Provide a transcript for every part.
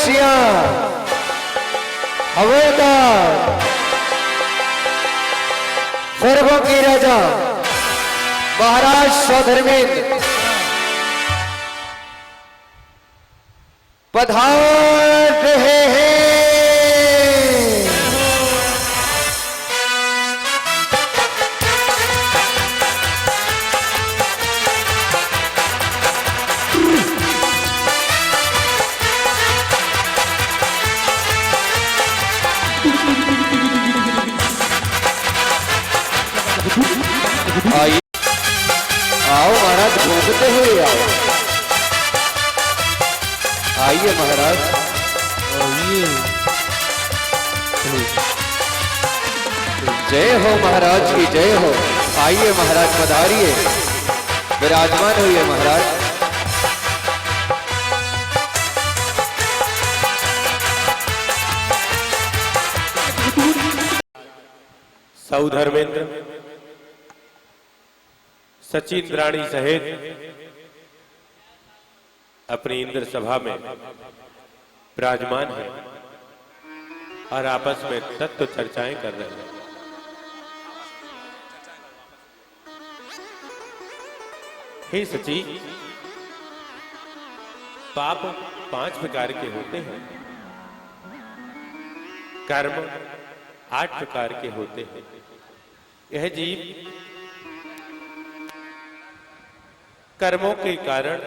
Russia हवलदार सर्वों की राजा महाराज स्वधर्मेंद्र पधार रहे हैं। आइए आओ महाराज, घूमते हुए आओ। आइए महाराज, आइए। जय हो महाराज की जय हो। आइए महाराज, पधारिए, विराजमान होइए महाराज। सौधर्मेंद्र सचिन रानी सहित अपनी इंद्र सभा में विराजमान है और आपस में तत्व चर्चाएं कर रहे हैं। हे सची, पाप 5 प्रकार के होते हैं, कर्म 8 प्रकार के होते हैं। यह जीव कर्मों के कारण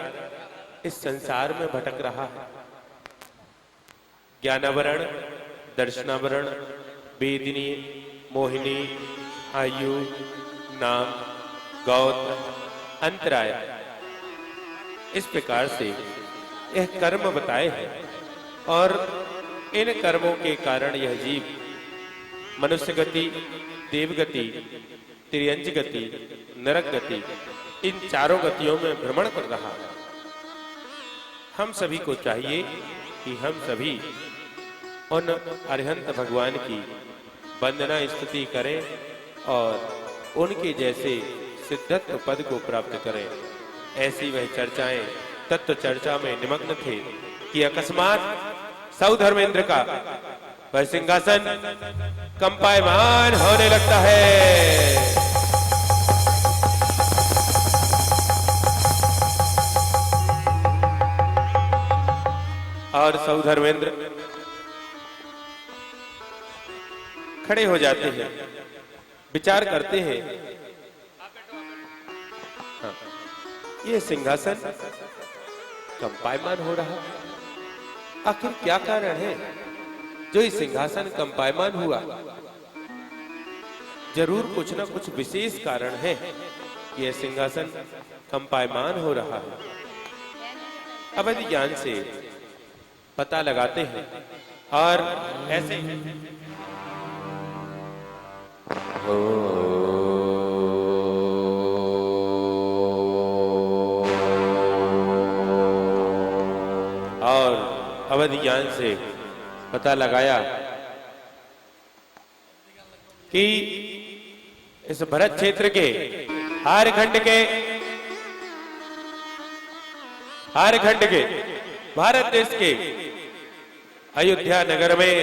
इस संसार में भटक रहा है। ज्ञानावरण, दर्शनावरण, वेदिनी, मोहिनी, आयु, नाम, गौत्र, अंतराय, इस प्रकार से यह कर्म बताए हैं और इन कर्मों के कारण यह जीव मनुष्य गति, देवगति, त्रियंज गति, नरक गति, इन चारों गतियों में भ्रमण कर रहा है। हम सभी को चाहिए कि हम सभी उन अरिहंत भगवान की वंदना स्तुति करें और उनके जैसे सिद्धत्व पद को प्राप्त करें। ऐसी वह चर्चाएं तत्व चर्चा में निमग्न थे कि अकस्मात सौधर्मेंद्र का वह सिंहासन कंपायमान होने लगता है। और सौधर्मेंद्र खड़े हो जाते हैं, विचार करते हैं, हाँ, ये सिंहासन कंपायमान हो रहा, आखिर क्या कारण है जो ये सिंहासन कंपायमान हुआ? जरूर कुछ ना कुछ विशेष कारण है कि यह सिंहासन कंपायमान हो रहा है। अवधि ज्ञान से पता लगाते हैं और ऐसे और अवधि ज्ञान से पता लगाया कि इस भरत क्षेत्र के हारखंड के भारत देश के अयोध्या नगर में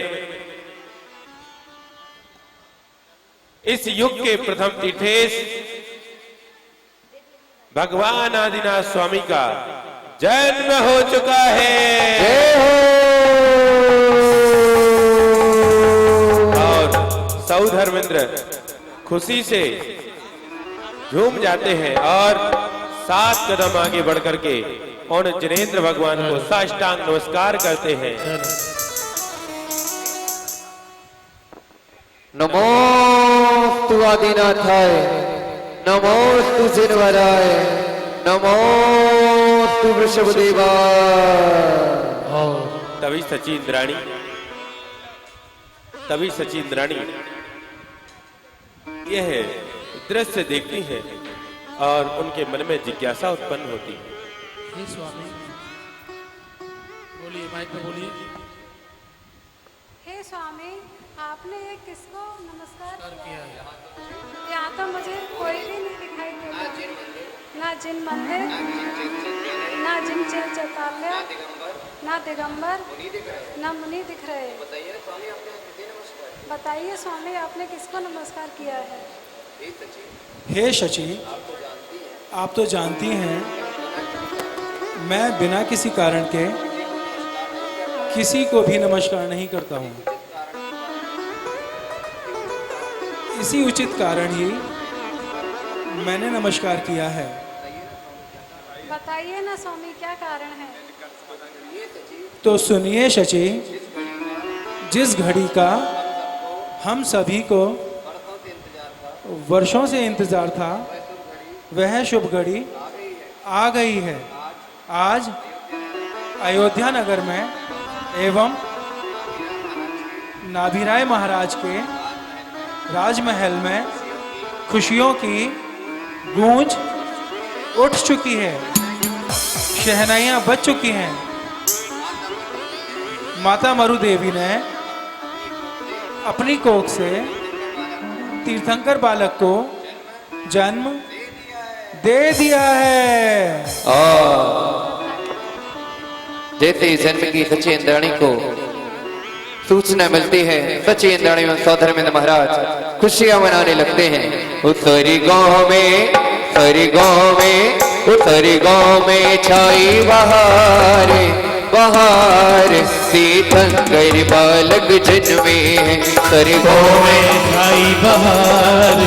इस युग के प्रथम तीर्थेश भगवान आदिनाथ स्वामी का जन्म हो चुका है। और सौधर्मेंद्र खुशी से झूम जाते हैं और 7 कदम आगे बढ़कर के उन जिनेंद्र भगवान को साष्टांग नमस्कार करते हैं। नमोस्तु आदिनाथाय, नमोस्तु जिनवराय, नमोस्तु वृषभदेवाय। तभी सचिंद्राणी यह दृश्य देखती हैं और उनके मन में जिज्ञासा उत्पन्न होती है। हे स्वामी, बोलिए, माइक में बोलिए। हे स्वामी, आपने ये किसको नमस्कार किया है? यहाँ तो मुझे कोई भी नहीं दिखाई दे रहा, ना जिन मंदिर, ना जिन चेल चैताल्य, ना दिगंबर ना मुनि दिख रहे। बताइए स्वामी आपने किसको नमस्कार किया है? हे शची, आप तो जानती हैं मैं बिना किसी कारण के किसी को भी नमस्कार नहीं करता हूँ। इसी उचित कारण ही मैंने नमस्कार किया है। बताइए ना स्वामी क्या कारण है? तो सुनिए शची, जिस घड़ी का हम सभी को वर्षों से इंतजार था वह शुभ घड़ी आ गई है। आज अयोध्या नगर में एवं नाभिराय महाराज के राजमहल में खुशियों की गूंज उठ चुकी है, शहनाइयाँ बज चुकी हैं। माता मरु देवी ने अपनी कोख से तीर्थंकर बालक को जन्म दे दिया है। जैसे ही जन्म की सच्ची इंद्राणी को सूचना मिलती है, सच्ची इंद्राणी एवं सौधर्मेंद्र महाराज खुशियां मनाने लगते हैं। उत्तरी गांव में उत्तरी गांव में छाई बहार बहार, तीर्थंकर बालक जन्मे हैं। उत्तरी गांव में छाई बहार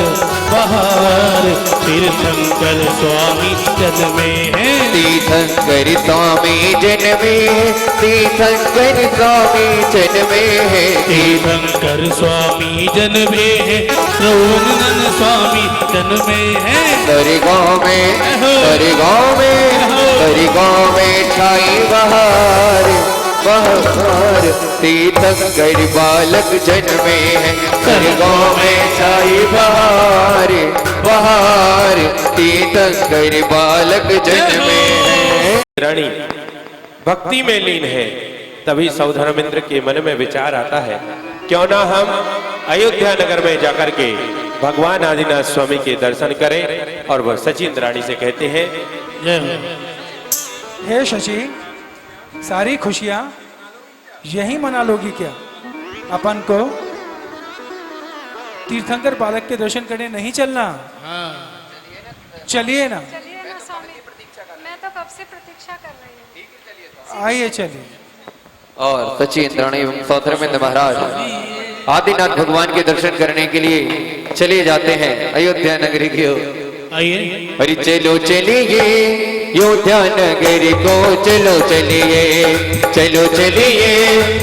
बहार, तीर्थंकर स्वामी जन्मे हैं। तीर्थंकर स्वामी जन्मे हैं, तीर्थंकर स्वामी जन्मे हैं। तीर्थंकर स्वामी जन्मे हैं, रघुनंदन स्वामी जन्मे हैं। गाँव में छाई बहार बहार, तीर्थंकर बालक जन्मे हैं। गाँव में छाई बहार बहार, तीर्थंकर बालक जन्मे हैं। रानी भक्ति में लीन है, तभी सौधर्मेंद्र के मन में विचार आता है, क्यों ना हम अयोध्या नगर में जाकर के भगवान आदिनाथ स्वामी के दर्शन करें। और वह सची इंद्राणी से कहते हैं, हे शची, सारी खुशियां यही मना लोगी क्या? अपन को तीर्थंकर बालक के दर्शन करने नहीं चलना? चलिए ना। चलिए ना स्वामी, मैं तो कब से प्रतीक्षा कर रही हूँ। आइए चलिए। और सच्ची इंद्राणी एवं सौधर्मेंद्र महाराज आदिनाथ भगवान के दर्शन करने के लिए चले जाते हैं अयोध्या नगरी की ओर। आइए अरे चलो चलिए अयोध्या नगरी को, चलो चलिए चलो चलिए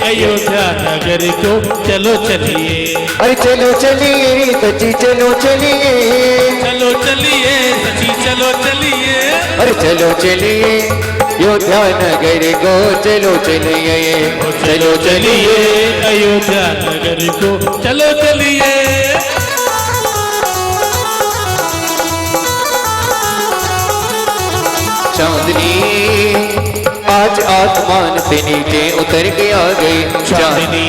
अयोध्या नगर को, चलो चलिए। अरे चलो चलिए सच्ची चलो चलिए, चलो चलिए सची चलो चलिए। अरे चलो चलिए अयोध्या नगरी को, चलो चलिए चलो चलिए अयोध्या नगर को, चलो चलिए। चांदनी आज आसमान से नीचे उतर के आ गई। चांदनी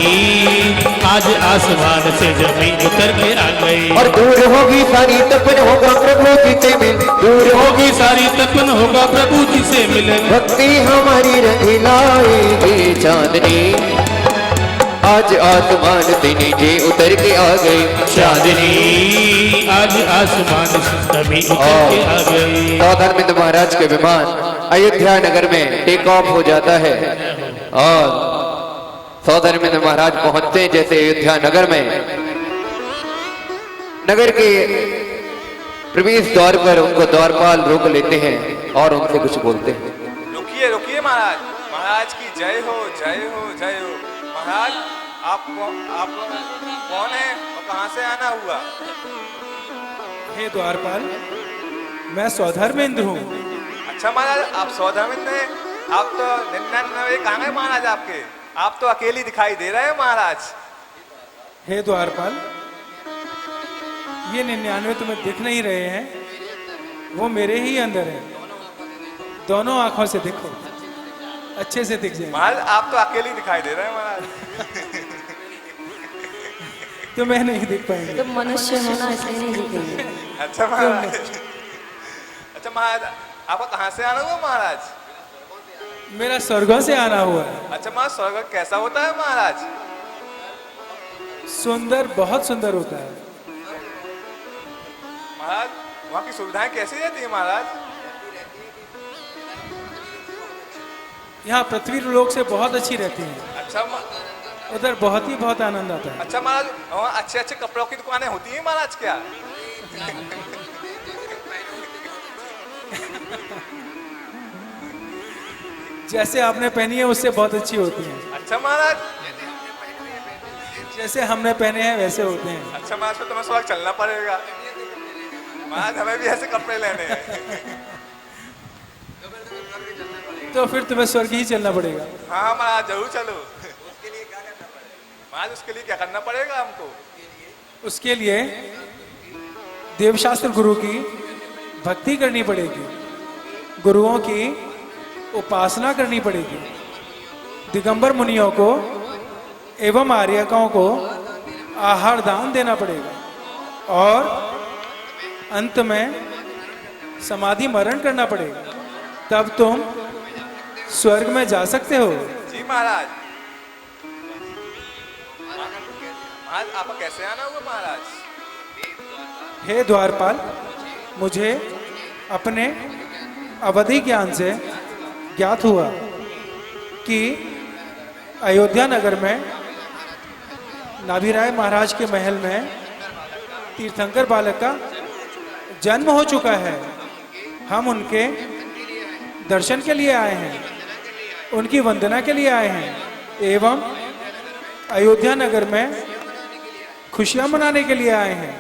आज आसमान से जमीन उतर के आ गई। और दूर होगी सारी तपन होगा प्रभु जी से मिल, दूर होगी सारी तपन होगा प्रभु जी से मिले। भक्ति हमारी रंग लाएगी। चांदनी आज आसमान से नीचे उतर के आ गई। चांदनी आज आसमान से जमीन उतर के आ गई। सौधर्मेंद्र महाराज के विमान अयोध्या नगर में टेक ऑफ हो जाता है और सौधर्मेंद्र महाराज पहुंचते हैं जैसे अयोध्या नगर में। नगर के प्रवेश द्वार पर उनको द्वारपाल रोक लेते हैं और उनसे कुछ बोलते हैं। रुकिए रुकिए महाराज, महाराज की जय हो जय हो जय हो। महाराज आप कौन है और कहाँ से आना हुआ? हे द्वारपाल, मैं सौधर्मेंद्र हूँ। अच्छा महाराज, आप सौधर्मेंद्र हैं? आप तो 99 कहाँ गए महाराज आपके? आप तो अकेली दिखाई दे रहे हो महाराज। हे द्वारपाल, ये 99 तुम्हें दिख नहीं रहे हैं, वो मेरे ही अंदर है। दोनों आंखों से देखो, अच्छे से दिख जाए। महाराज आप तो अकेली दिखाई दे रहे हैं महाराज। तो मैं नहीं दिख पाएंगे। तो मनुष्य होना इसलिए नहीं दिखेंगे। अच्छा महाराज, अच्छा महाराज आपका कहाँ से आना हुआ महाराज? मेरा स्वर्गों से आना हुआ है। अच्छा महाराज, स्वर्ग कैसा होता है महाराज? सुंदर, बहुत सुंदर होता है। महाराज वहाँ की सुविधाएं कैसी रहती है महाराज? यहाँ पृथ्वी लोक से बहुत अच्छी रहती है। अच्छा उधर बहुत आनंद आता है। अच्छा महाराज, वहाँ अच्छे अच्छे कपड़ों की दुकानें होती हैं महाराज क्या? जैसे आपने पहनी है उससे बहुत अच्छी होती है। अच्छा महाराज, जैसे हमने पहने हैं वैसे होते हैं। अच्छा महाराज, फिर तुम्हें स्वर्ग चलना पड़ेगा महाराज, हमें भी ऐसे कपड़े लेने हैं। तो फिर तुम्हें स्वर्ग ही चलना पड़ेगा। हाँ महाराज, जरूर चलो। महाराज उसके लिए क्या करना पड़ेगा हमको? उसके लिए देवशास्त्र गुरु की भक्ति करनी पड़ेगी, गुरुओं की उपासना करनी पड़ेगी, दिगंबर मुनियों को एवं आर्यकों को आहार दान देना पड़ेगा और अंत में समाधि मरण करना पड़ेगा, तब तुम स्वर्ग में जा सकते हो। जी महाराज। महाराज आपका कैसे आना हुआ महाराज? हे द्वारपाल, मुझे अपने अवधि ज्ञान से ज्ञात हुआ कि अयोध्या नगर में नाभिराय महाराज के महल में तीर्थंकर बालक का जन्म हो चुका है। हम उनके दर्शन के लिए आए हैं, उनकी वंदना के लिए आए हैं एवं अयोध्या नगर में खुशियां मनाने के लिए आए हैं।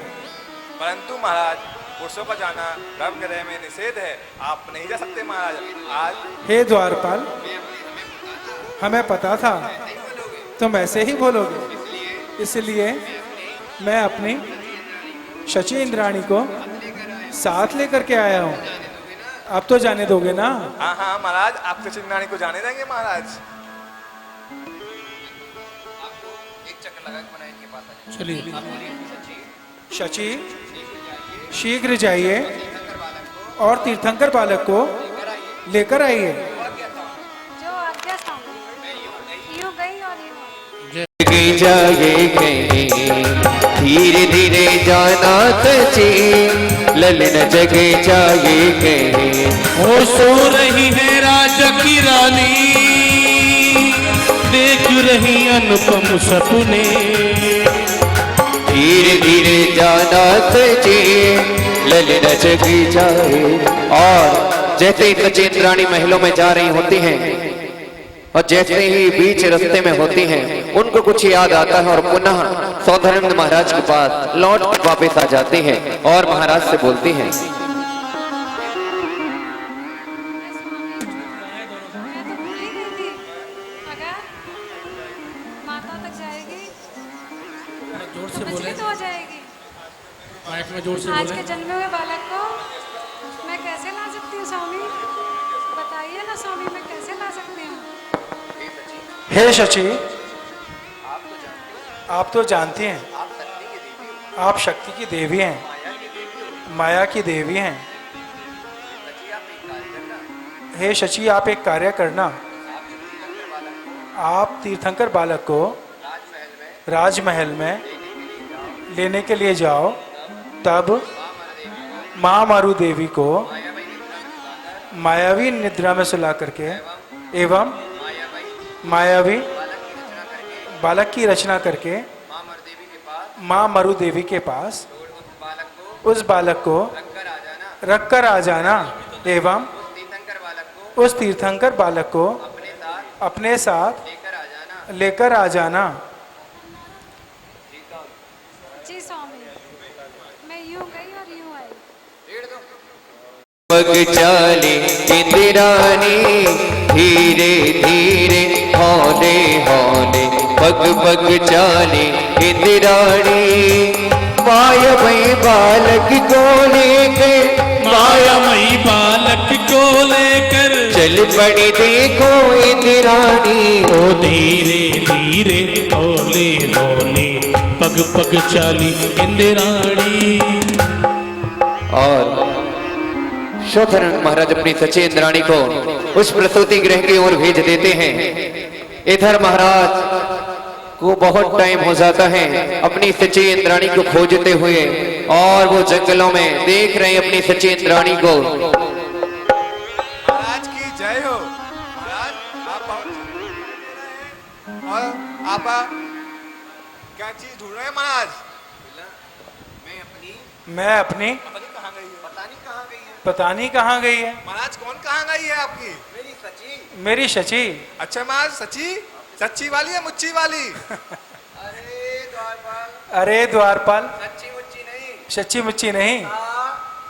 परंतु महाराज पुरुषों का जाना गर्भगृह में निषेध है, आप नहीं जा सकते महाराज आज। हे द्वारपाल, हमें पता था तुम ऐसे ही बोलोगे, इसलिए मैं अपनी शची इंद्राणी को साथ लेकर के आया हूँ। अब तो जाने दोगे ना? हाँ हाँ महाराज, आप शची इंद्राणी को जाने देंगे महाराज। चलिए शची शीघ्र जाइए और तीर्थंकर बालक को लेकर आइए। जो आज्ञा स्वामी, यूं गई और यूं आई। जगे जाए कहीं धीरे धीरे जाना सचे, ललन जगे जाए कहीं। ओ सो रही है राजा की रानी, देख रही अनुपम सपने। धीरे धीरे जाना सचे, ललन जगे जाए। और जैसे ही सचेंद्राणी महलों में जा रही होती हैं और जैसे ही बीच रास्ते में होती हैं, उनको कुछ याद आता है और पुनः सौधर्म महाराज के पास लौट वापस आ जाती हैं और महाराज से बोलती हैं, मैं तो भूल ही गई थी। अगर माता तक जाएगी जोर से तो बोले, विचलित हो जाएगी। माइक में जोर से आज बोले। के जन्मे हुए बालक को मैं कैसे ला सकती हूँ स्वामी? बताइए ना स्वामी, मैं कैसे ला सकती हूँ? हे शची, आप तो जानती हैं आप शक्ति की देवी हैं, माया की देवी हैं। हे शची, आप एक कार्य करना, आप तीर्थंकर बालक को राजमहल में लेने के लिए जाओ, तब माँ मारू देवी को मायावी निद्रा में सुला करके एवं मायावी बालक की रचना करके माँ मरु देवी के पास उस बालक को रख कर आ जाना एवं उस तीर्थंकर बालक को अपने साथ लेकर आ जाना। जी स्वामी, मैं यूं गई और यूं आई। पग चाले इंद्राणी धीरे धीरे हौले हौले, पग पग चाले इंद्राणी। मायामयी बालक को लेकर, मायामयी बालक को लेकर चल पड़ी देखो इंद्राणी। ओ धीरे धीरे हौले हौले, पग पग चाली इंद्राणी। और शोधन महाराज अपनी सची इंद्राणी को उस प्रसूति गृह की ओर भेज देते हैं। इधर महाराज को बहुत टाइम हो जाता है अपनी सची इंद्राणी को खोजते हुए, और वो जंगलों में देख रहे हैं अपनी सची इंद्राणी को। महाराज की जय हो। महाराज आप क्या चीज ढूंढ रहे हैं महाराज? मैं अपनी कहाँ गई है? पता नहीं कहाँ गई है। महाराज कौन कहाँ गई है आपकी? मेरी शची। अच्छा महाराज, सच्ची सच्ची वाली है मुच्ची वाली? अरे द्वारपाल, सच्ची मुच्ची नहीं,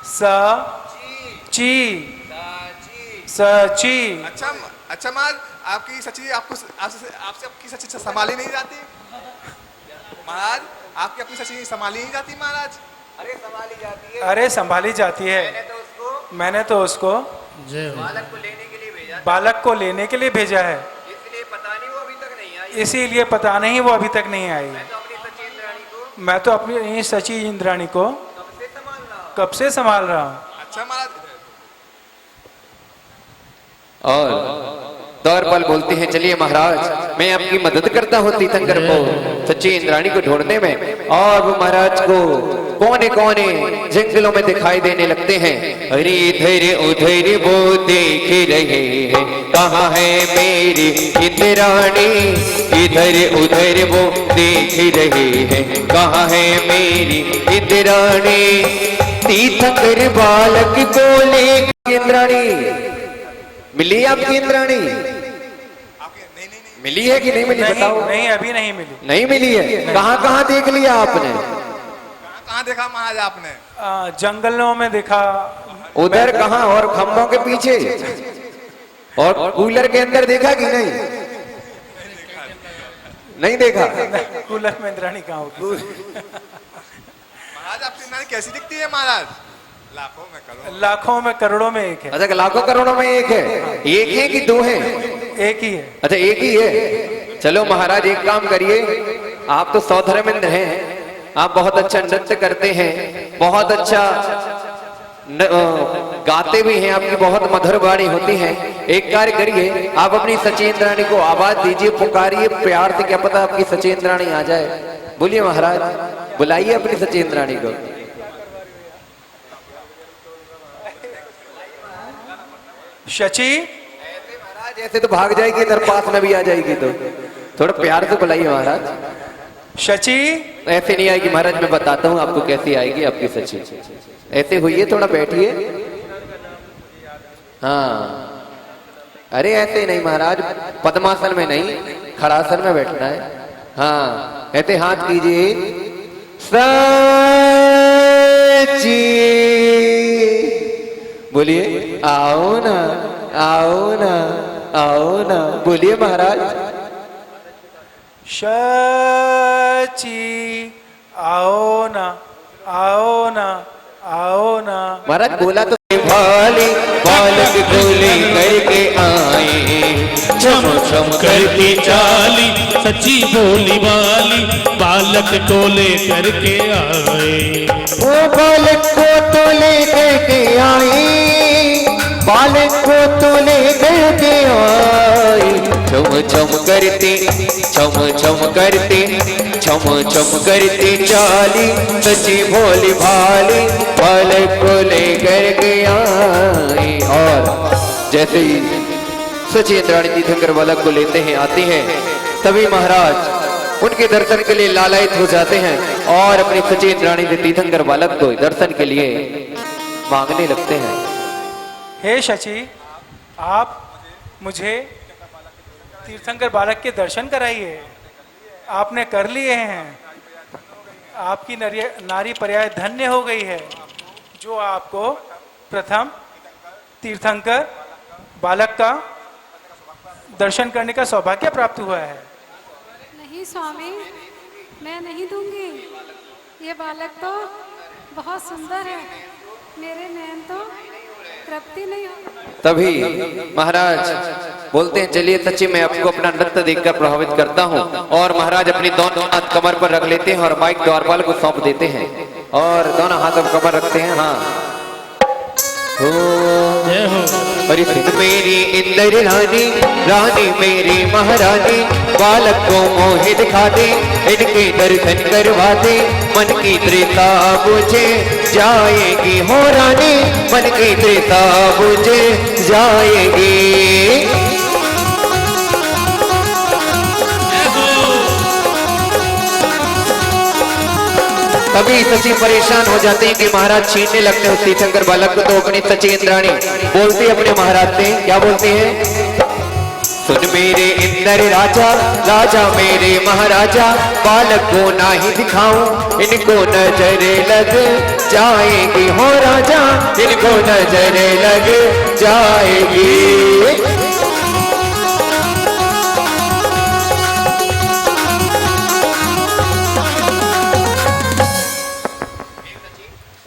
सची। अच्छा अच्छा महाराज, आपकी सच्ची आपसे आपकी सच्ची संभाली नहीं जाती महाराज? आपकी अपनी सच्ची संभाली नहीं जाती महाराज? अरे संभाली जाती है। मैंने तो उसको जय हो। बालक को लेने के लिए भेजा है, इसीलिए पता नहीं वो अभी तक नहीं आई। मैं तो अपनी सची इंद्राणी को कब से संभाल रहा हूँ। अच्छा महाराज, और द्वारपाल बोलते हैं चलिए महाराज मैं आपकी मदद करता हूँ तीर्थंकर को सच्ची इंद्राणी को ढूंढने में। और वो महाराज को कोने कोने जंगलों में दिखाई देने लगते हैं। अरे इधर उधर वो देख रहे हैं, कहाँ है मेरी इंद्राणी? इधर उधर वो देख रहे हैं, कहाँ है मेरी इंद्राणी? तीर्थंकर बालक को लेकर इंद्राणी मिली आपकी इंद्राणी? मिली है कि नहीं मिली बताओ? नहीं, अभी नहीं मिली। नहीं मिली है। कहाँ कहाँ देख लिया आपने? कहाँ देखा महाराज आपने? जंगलों में देखा। उधर कहाँ? और खंभों के पीछे और कूलर के अंदर देखा कि नहीं? नहीं देखा। कूलर में इंद्राणी कहाँ होगी? महाराज आपकी इंद्राणी कैसी दिखती है महाराज? लाखों में करोड़ों में एक है। अच्छा, लाखों करोड़ों में एक है। एक है कि दो है? एक ही है। अच्छा, एक ही है। चलो महाराज एक काम करिए, आप तो सौधर्मेंद्र हैं, आप बहुत अच्छा नृत्य करते हैं, बहुत अच्छा गाते भी हैं, आपकी बहुत मधुर वाणी होती है। एक कार्य करिए, आप अपनी सची इंद्राणी को आवाज दीजिए, पुकारिए प्यार से, क्या पता आपकी सची इंद्राणी आ जाए। बोलिए महाराज, बुलाइए अपनी सची इंद्राणी को। शची, महाराज ऐसे तो भाग जाएगी, इधर पास में भी आ जाएगी, तो थोड़ा प्यार से बुलाइए महाराज। शची। ऐसे नहीं आएगी महाराज, मैं बताता हूँ आपको कैसी आएगी आपकी सची। ऐसे हुई, थोड़ा बैठिए। हाँ, अरे ऐसे नहीं महाराज, पद्मासन में नहीं, खड़ासन में बैठना है। हाँ, ऐसे हाथ कीजिए। सची बोलिए, आओ ना आओ ना आओ ना, बोलिए महाराज। शची, आओ ना आओ ना आओ ना। महाराज बोला तो भाली बालक को लेकर के आए, छम छम करती चाली, सच्ची भोली वाली बालक को लेकर के आए। वो बालक को तो लेकर के आए, बालक को तो लेकर के आए। छम छम करते छम छम करते छम छम करते चाली, सच्ची भोली भाली बालक को लेकर के आए। और जैसे ही सच्ची इंद्राणी तीर्थंकर बालक को लेते हैं, आते हैं, तभी महाराज उनके दर्शन के लिए लालायित हो जाते हैं और अपनी सच्ची इंद्राणी से तीर्थंकर बालक को दर्शन के लिए मांगने लगते हैं। हे शची, आप मुझे तीर्थंकर बालक के दर्शन कराइए। आपने कर लिए हैं। आपकी नारी पर्याय धन्य हो गई है, जो आपको प्रथम तीर्थंकर बालक का दर्शन करने का सौभाग्य प्राप्त हुआ है। नहीं स्वामी, मैं नहीं दूंगी। ये बालक तो बहुत सुंदर है, मेरे नैन तो तृप्ति नहीं हो। तभी महाराज बोलते हैं चलिए सच्ची मैं आपको अपना नृत्य देखकर प्रभावित करता हूँ। और महाराज अपनी दोनों हाथ कमर पर रख लेते हैं और माइक द्वारपाल को सौंप देते हैं और दोनों हाथ अब कमर रखते हैं। हाँ, हो जय हो। अरे सुन मेरी इंदर रानी, रानी मेरी महारानी, बालक को मोह दिखा दे, इनके दर्शन करवा दे, मन की त्रेता बुझे जाएगी हो रानी, मन की त्रेता बुझे जाएगी। तभी सची परेशान हो जाते हैं कि महाराज छीनने लगते हैं उस तीर्थंकर बालक को। तो अपनी सची इंद्राणी बोलती है अपने महाराज से, क्या बोलती है? सुन मेरे इंद्र राजा, राजा मेरे महाराजा, बालक को ना ही दिखाऊं, इनको नजर लग जाएगी हो राजा, इनको नजर लग जाएगी।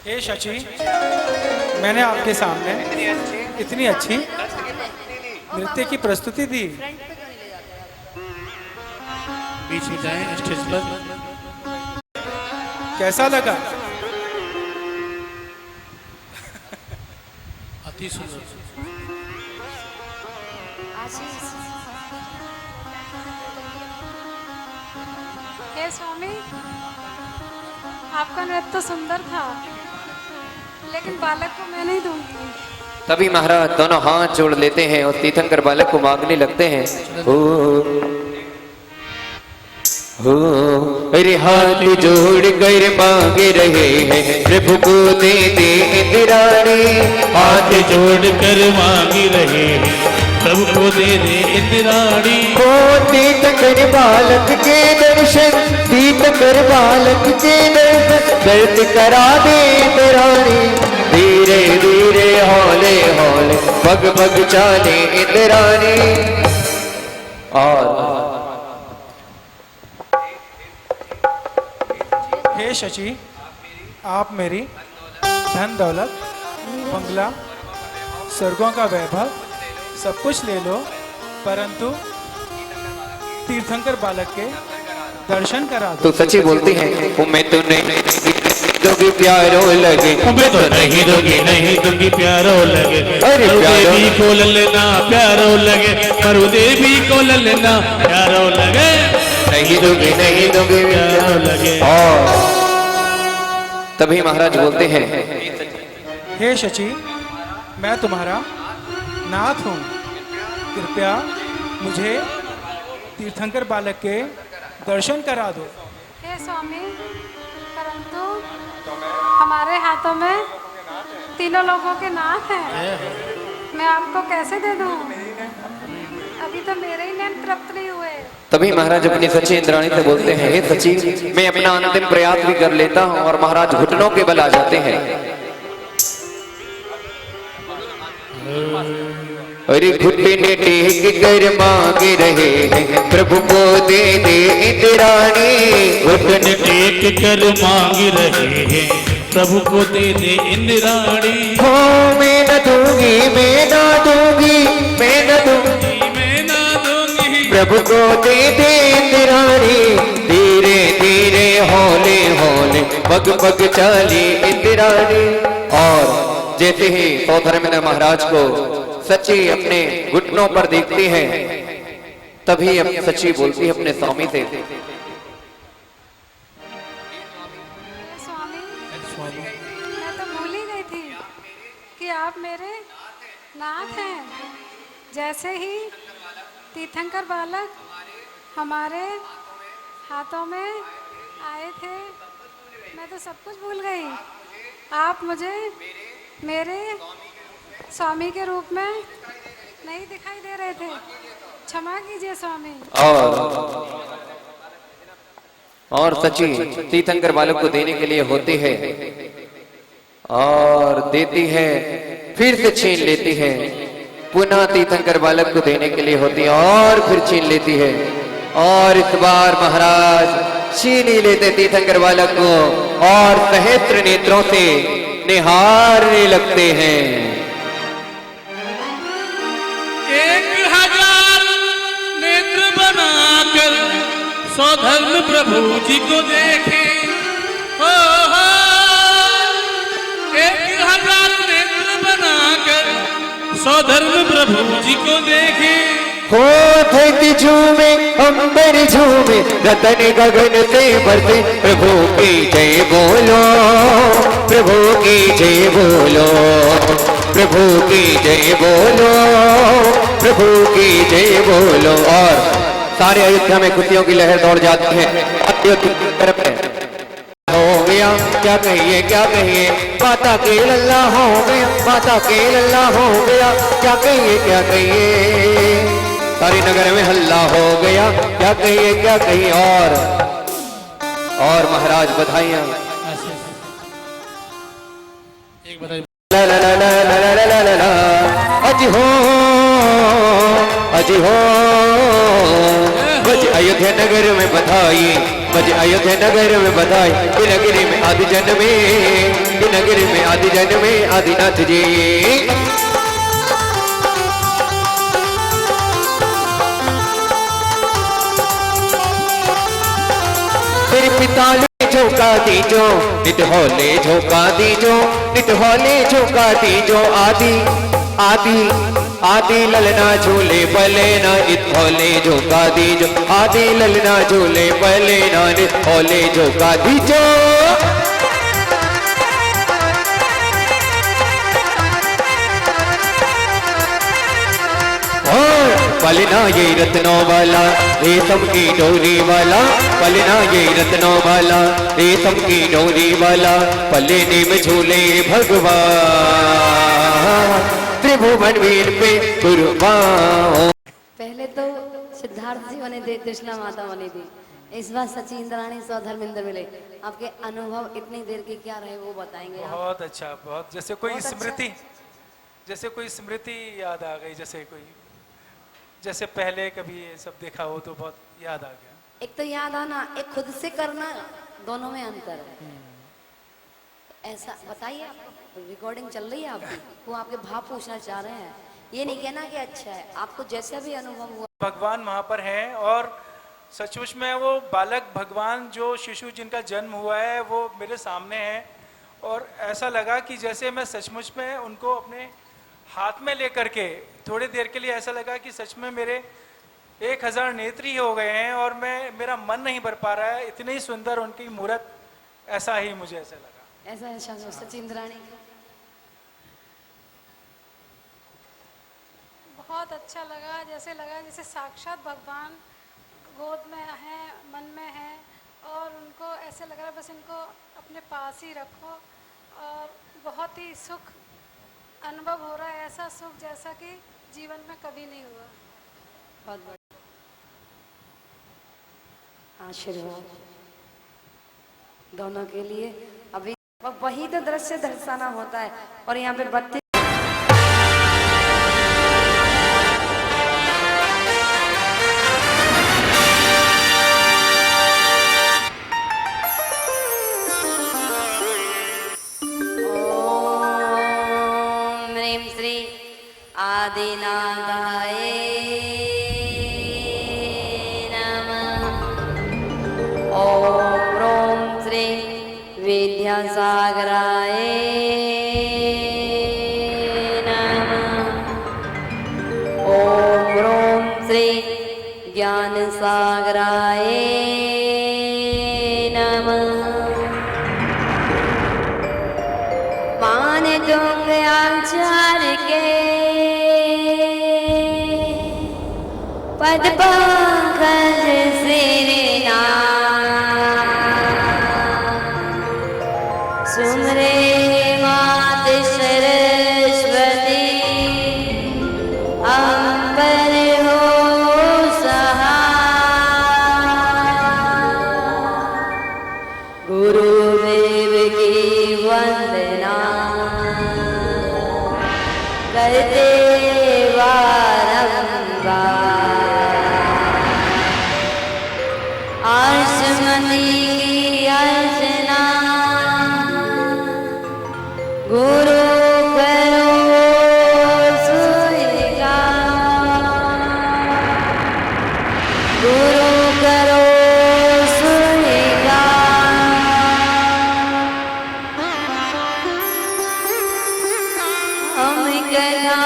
हे शची, मैंने आपके सामने इतनी अच्छी नृत्य की प्रस्तुति दी, पीछे जाएं स्टेज पर। कैसा लगा? अति सुंदर। हे स्वामी, आपका नृत्य तो सुंदर था, लेकिन बालक को मैं नहीं दूंगी। तभी महाराज दोनों हाथ जोड़ लेते हैं और तीर्थंकर बालक को मांगने लगते हैं। हो अरे हाथ जोड़ कर मांग रहे हैं, प्रभु को दे दे इंद्राणी, हाथ जोड़ कर मांग रहे हैं, प्रभु को दे दे इंद्राणी। हो तीर्थंकर बालक के दर्शन, तीर्थंकर बालक के दर्शन, दर्द करा दे इंद्राणी, धीरे धीरे हौले हौले पग पग चाले इंद्राणी। और हे शची, आप मेरी धन दौलत, बंगला, स्वर्गों का वैभव सब कुछ ले लो, परंतु तीर्थंकर बालक के दर्शन करा दो। तो सच्ची बोलती है, मैं तो नहीं दोगी प्यारो लगे, मैं तो नहीं दूंगी, नहीं दूंगी प्यारो लगे, अरे प्यारो देवी को ललना प्यारो लगे, मरु देवी को ललना प्यारो लगे, नहीं दूंगी, नहीं दूंगी प्यारो लगे। और तभी महाराज बोलते हैं, हे शची, मैं तुम्हारा नाथ हूँ, कृपया मुझे तीर्थंकर बालक के दर्शन करा दो। हे स्वामी, परंतु हमारे हाथों में तीनों लोगों के नाथ हैं, मैं आपको कैसे दे दूं? अभी तो मेरे ही नैन तृप्त नहीं हुए। तभी महाराज अपनी सची इंद्राणी से बोलते हैं, हे सची, मैं अपना अंतिम प्रयास भी कर लेता हूँ। और महाराज घुटनों के बल आ जाते हैं। अरे घुटने टेक कर मांग रहे हैं, प्रभु को दे दे इंद्राणी, घुटन टेक कर मांग रहे हैं, प्रभु को दे दे इंद्राणी। हो मैं न दूंगी, मैं न दूंगी, मैं न दूंगी, मैं ना दूंगी, प्रभु को दे दे इंद्राणी, धीरे धीरे हौले हौले पग पग चाली इंद्राणी। और जैसे ही सौधर्मेंद्र महाराज को सच्ची अपने घुटनों पर देखती है, तभी अब सच्ची बोलती है अपने स्वामी से, स्वामी, मैं तो भूल ही गई थी कि आप मेरे नाथ हैं। जैसे ही तीर्थंकर बालक हमारे हाथों में आए थे, मैं तो सब कुछ भूल गई। आप मुझे मेरे स्वामी के रूप में नहीं दिखाई दे रहे थे, क्षमा कीजिए स्वामी। और सच्ची तीर्थंकर बालक को देने के लिए होती है और देती है, फिर से छीन लेती है, पुनः तीर्थंकर बालक को देने के लिए होती है और फिर छीन लेती है। और इस बार महाराज छीन ही लेते तीर्थंकर बालक को और सहस्त्र नेत्रों से निहारने लगते हैं। 1000 नेत्र बनाकर सौधर्म प्रभु जी को देखे, हो 1000 नेत्र बना सौधर्म प्रभु जी को देखे। हो धरती झूमे अंबर झूमे रतन गगन से बरसे प्रभु की जय बोलो, प्रभु की जय बोलो, प्रभु की जय बोलो, प्रभु की जय बोलो। और सारे अयोध्या में खुशियों की लहर दौड़ जाती है। अयोध्या की तरफ हो गया क्या कहिए, क्या कहिए, माता के लल्ला हो गया, माता के लल्ला हो गया, क्या कहिए, क्या कहिए, सारे नगर में हल्ला हो गया, क्या कहिए, क्या कहिए। और महाराज बधाइयां। एक बधाई। ला ला ला ला ला ला ला ला ला, अज हो, अज हो, बज अयोध्या नगर में बधाई, बज अयोध्या नगर में बधाई, नगरी में आदि जन में, नगरी में आदि जन में आदिनाथ जी। फिर पिता झोंका दीजो, नित होले झोंका दीजो, नित होले झोंका दीजो, आदि आदि आदि ललना झूले पले ना, नित होले झोंका दीजो, आदि ललना झूले पले ना, नित होले झोंका दीजो। पलना ये रत्नों वाला रेशम की डोरी वाला, पलना ये रत्नों वाला रेशम की डोरी वाला, पलने में झूले भगवान त्रिभुवन वीर पे कुर्बान। पहले तो सिद्धार्थ जी बने थे, कृष्णा माता बनी थी, इस बार सची इंद्राणी सौधर्मेंद्र मिले। आपके अनुभव इतनी देर के क्या रहे वो बताएंगे आप? बहुत अच्छा, बहुत जैसे कोई बहुत अच्छा। स्मृति, जैसे कोई स्मृति याद आ गई, जैसे कोई, जैसे पहले कभी ये सब देखा हो तो बहुत याद आ गया। एक तो याद आना, एक खुद से करना, दोनों में अंतर है। ऐसा बताइए, आप रिकॉर्डिंग चल रही है आपकी, वो आपके भाव पूछना चाह रहे हैं, ये नहीं कहना कि अच्छा है, आपको जैसा भी अनुभव हुआ। भगवान वहाँ पर हैं और सचमुच में वो बालक भगवान, जो शिशु जिनका जन्म हुआ है, वो मेरे सामने है। और ऐसा लगा कि जैसे मैं सचमुच में उनको अपने हाथ में लेकर के, थोड़ी देर के लिए ऐसा लगा कि सच में मेरे 1000 नेत्र ही हो गए हैं और मेरा मन नहीं भर पा रहा है, इतनी सुंदर उनकी मूर्त, ऐसा ही मुझे ऐसा लगा। ऐसा है सची इंद्राणी। बहुत अच्छा लगा जैसे साक्षात भगवान गोद में हैं, मन में हैं, और उनको ऐसे लग रहा है बस इनको अपने पास ही रखो, और बहुत ही सुख अनुभव हो रहा है, ऐसा सुख जैसा कि जीवन में कभी नहीं हुआ। बहुत बढ़िया आशीर्वाद दोनों के लिए। अभी वही तो दृश्य दर्शाना होता है, और यहाँ पे 32 आदिनाथाय नमः। ओम ह्रीं श्री विद्यासागराय नमः। ओम ह्रीं श्री ज्ञानसागराय नमः। मान तुंग आचार्य के पद पंकज सिरना, सुमरे मात सरस्वती अंबर हो सहाय। गुरुदेव की वंदना करते आसमनी की अर्चना, गुरु करो स्वीकार, गुरु करो स्वीकार। हम कथा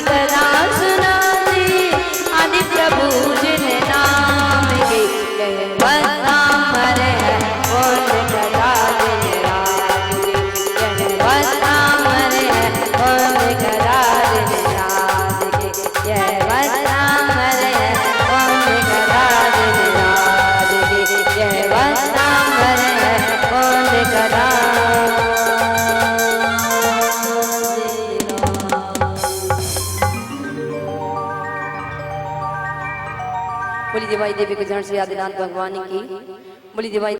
कथा सुना दे आदि प्रभु जिन नाम के कहवत अमर है कौन कथा दिन रात के कहवत अमर है कौन कथा दिन रात के कहवत अमर है कौन कथा दिन रात के कहवत अमर है कौन कथा। बोली देवाई देवी के जन श्री आदिनाथ भगवान की बोली देवाई